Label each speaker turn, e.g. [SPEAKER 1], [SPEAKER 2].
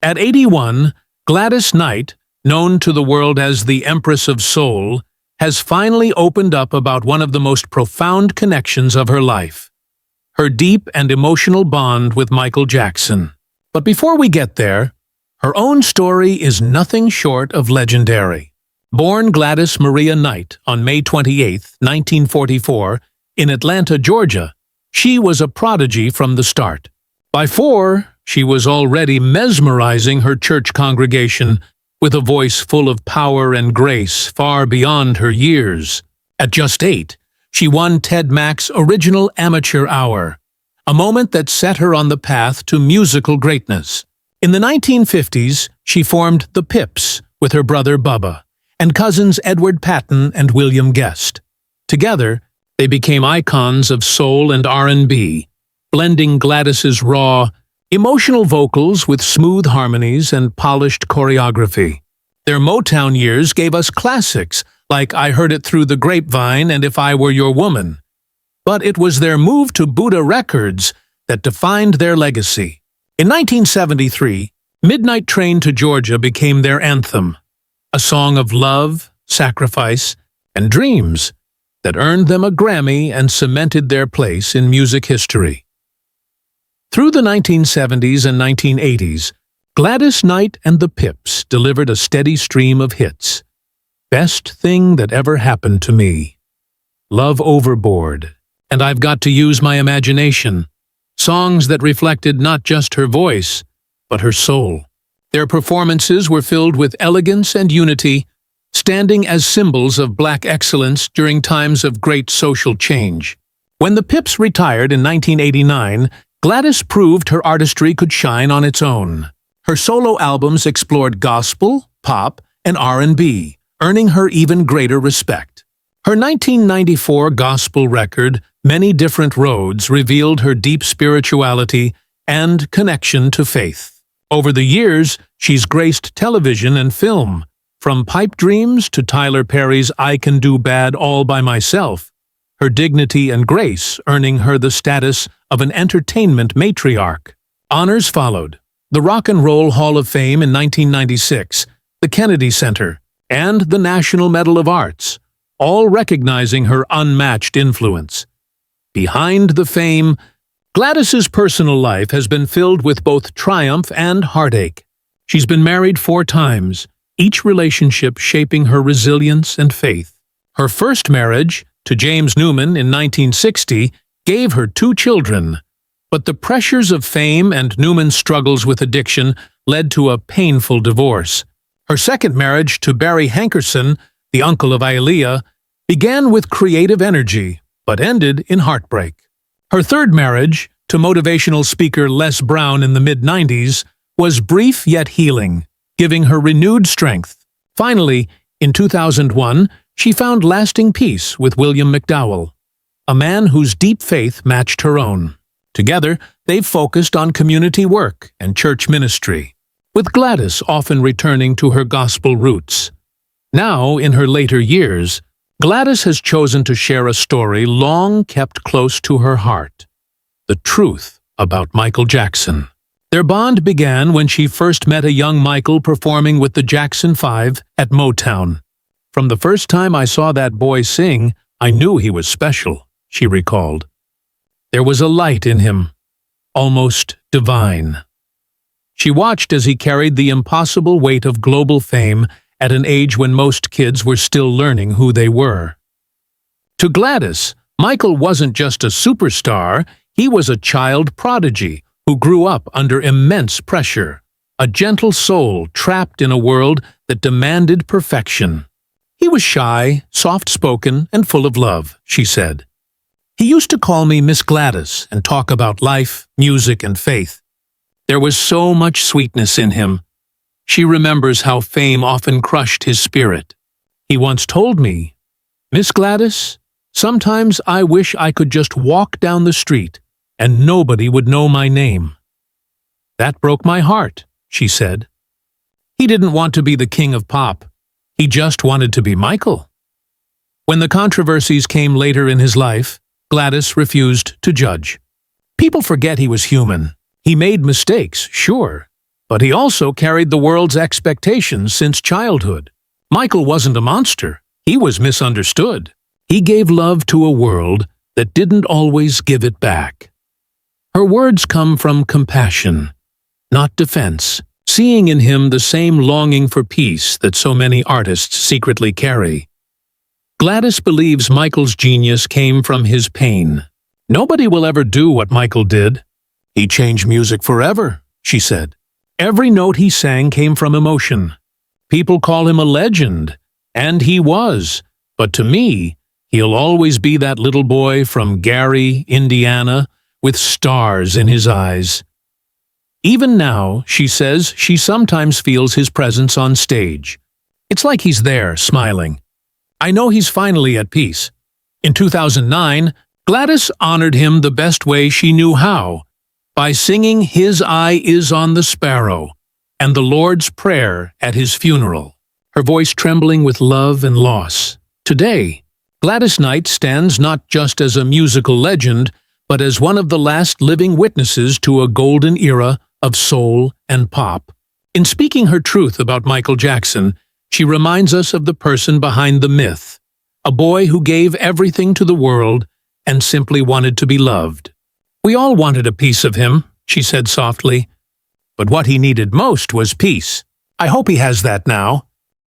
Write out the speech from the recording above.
[SPEAKER 1] At 81, Gladys Knight, known to the world as the Empress of Soul, has finally opened up about one of the most profound connections of her life, her deep and emotional bond with Michael Jackson. But before we get there, her own story is nothing short of legendary. Born Gladys Maria Knight on May 28, 1944, in Atlanta, Georgia, she was a prodigy from the start. By 4, she was already mesmerizing her church congregation with a voice full of power and grace far beyond her years. At just 8, she won Ted Mack's Original Amateur Hour, a moment that set her on the path to musical greatness. In the 1950s, she formed the Pips with her brother Bubba and cousins Edward Patton and William Guest. Together, they became icons of soul and R&B, blending Gladys's raw, emotional vocals with smooth harmonies and polished choreography. Their Motown years gave us classics like I Heard It Through the Grapevine and If I Were Your Woman. But it was their move to Buddha Records that defined their legacy. In 1973, Midnight Train to Georgia became their anthem, a song of love, sacrifice, and dreams that earned them a Grammy and cemented their place in music history. Through the 1970s and 1980s, Gladys Knight and the Pips delivered a steady stream of hits. Best Thing That Ever Happened to Me, Love Overboard, and I've Got to Use My Imagination, songs that reflected not just her voice, but her soul. Their performances were filled with elegance and unity, standing as symbols of Black excellence during times of great social change. When the Pips retired in 1989, Gladys proved her artistry could shine on its own. Her solo albums explored gospel, pop, and R&B, earning her even greater respect. Her 1994 gospel record, Many Different Roads, revealed her deep spirituality and connection to faith. Over the years, she's graced television and film, from Pipe Dreams to Tyler Perry's I Can Do Bad All by Myself, her dignity and grace earning her the status of an entertainment matriarch. Honors followed: the Rock and Roll Hall of Fame in 1996, the Kennedy Center, and the National Medal of Arts, all recognizing her unmatched influence. Behind the fame, Gladys's personal life has been filled with both triumph and heartache. She's been married 4 times, each relationship shaping her resilience and faith. Her first marriage, to James Newman in 1960, gave her 2 children, but the pressures of fame and Newman's struggles with addiction led to a painful divorce. Her second marriage, to Barry Hankerson, the uncle of Aaliyah, began with creative energy, but ended in heartbreak. Her third marriage, to motivational speaker Les Brown in the mid-90s, was brief yet healing, giving her renewed strength. Finally, in 2001, she found lasting peace with William McDowell, a man whose deep faith matched her own. Together, they've focused on community work and church ministry, with Gladys often returning to her gospel roots. Now, in her later years, Gladys has chosen to share a story long kept close to her heart: the truth about Michael Jackson. Their bond began when she first met a young Michael performing with the Jackson 5 at Motown. "From the first time I saw that boy sing, I knew he was special," she recalled. "There was a light in him, almost divine." She watched as he carried the impossible weight of global fame at an age when most kids were still learning who they were. To Gladys, Michael wasn't just a superstar, he was a child prodigy who grew up under immense pressure, a gentle soul trapped in a world that demanded perfection. "He was shy, soft-spoken, and full of love," she said. "He used to call me Miss Gladys and talk about life, music, and faith. There was so much sweetness in him." She remembers how fame often crushed his spirit. "He once told me, 'Miss Gladys, sometimes I wish I could just walk down the street and nobody would know my name.' That broke my heart," she said. He didn't want to be the king of pop. He just wanted to be Michael. When the controversies came later in his life, Gladys refused to judge. "People forget he was human. He made mistakes, sure, But he also carried the world's expectations since childhood. Michael wasn't a monster. He was misunderstood. He gave love to a world that didn't always give it back. Her words come from compassion, not defense, seeing in him the same longing for peace that so many artists secretly carry. Gladys believes Michael's genius came from his pain. Nobody will ever do what Michael did. He changed music forever, she said. Every note he sang came from emotion. People call him a legend, and he was. But to me, he'll always be that little boy from Gary, Indiana, with stars in his eyes. Even now, she says, she sometimes feels his presence on stage. It's like he's there, smiling. I know he's finally at peace. In 2009, Gladys honored him the best way she knew how, by singing His Eye is on the Sparrow and the Lord's Prayer at his funeral, her voice trembling with love and loss. Today, Gladys Knight stands not just as a musical legend, but as one of the last living witnesses to a golden era of soul and pop. In speaking her truth about Michael Jackson, she reminds us of the person behind the myth, a boy who gave everything to the world and simply wanted to be loved. We all wanted a piece of him, she said softly, but what he needed most was peace. I hope he has that now.